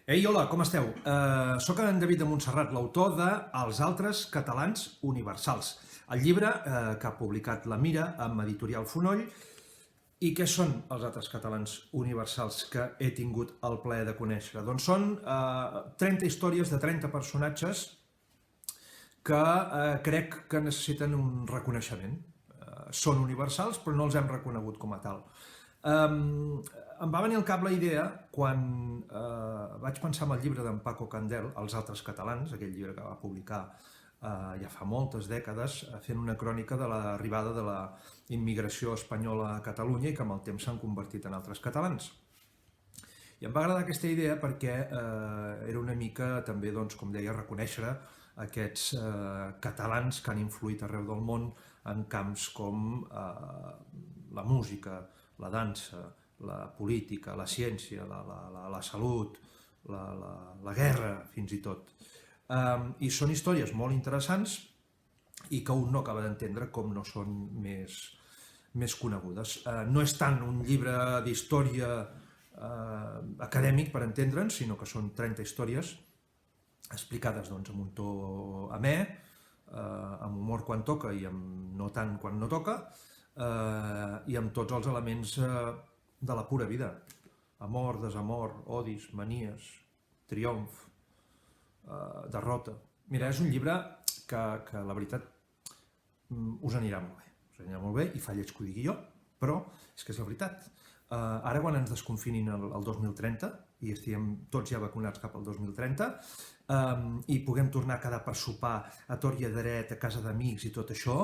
Ei, hola, com esteu? Soc en David de Montserrat, l'autor de Els altres catalans universals, el llibre que ha publicat La Mira amb Editorial Fonoll. I què són els altres catalans universals que he tingut el plaer de conèixer? Doncs són 30 històries de 30 personatges que crec que necessiten un reconeixement. Són universals, però no els hem reconegut com a tal. Em va venir al cap la idea quan vaig pensar en el llibre d'en Paco Candel, Els altres catalans, aquell llibre que va publicar ja fa moltes dècades, fent una crònica de l'arribada de la immigració espanyola a Catalunya i que amb el temps s'han convertit en altres catalans. I em va agradar aquesta idea perquè era una mica també, doncs, com deia, reconèixer aquests catalans que han influït arreu del món en camps com la música, la dansa, la política, la ciència, la salut, la guerra, fins i tot. I són històries molt interessants i que un no acaba d'entendre com no són més conegudes. No és tant un llibre d'història acadèmic, per entendre'ns, sinó que són 30 històries explicades amb un to amè, amb humor quan toca i amb no tant quan no toca, i amb tots els elements de la pura vida. Amor, desamor, odis, manies, triomf, derrota. Mira, és un llibre que la veritat us anirà molt bé. Us anirà molt bé i fa lleig que ho digui jo, però és que és la veritat. Ara quan ens desconfinin el 2030 i estiguem tots ja vacunats cap al 2030 i puguem tornar a quedar per sopar a tort i a dret, a casa d'amics i tot això,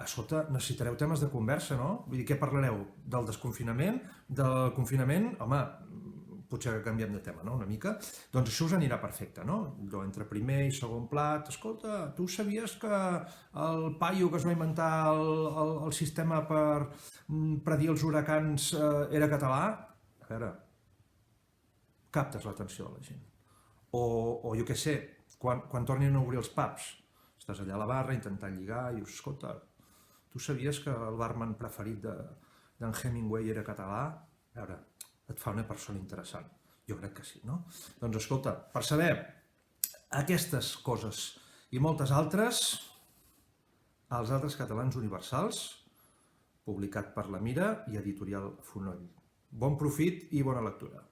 escolta, necessitareu temes de conversa, no? Vull dir, què parlareu? Del desconfinament? Del confinament? Home, potser que canviem de tema, no?, una mica. Doncs això us anirà perfecte, no? Entre primer i segon plat, escolta, tu sabies que el paio que es va inventar el sistema per predir els huracans era català? A veure, captes l'atenció de la gent. O jo què sé, quan tornin a obrir els pubs, estàs allà a la barra intentant lligar i dius, escolta, tu sabies que el barman preferit d'en Hemingway era català? A veure, et fa una persona interessant. Jo crec que sí, no? Doncs escolta, per saber aquestes coses i moltes altres, Els altres catalans universals, publicat per La Mira i Editorial Fonoll. Bon profit i bona lectura.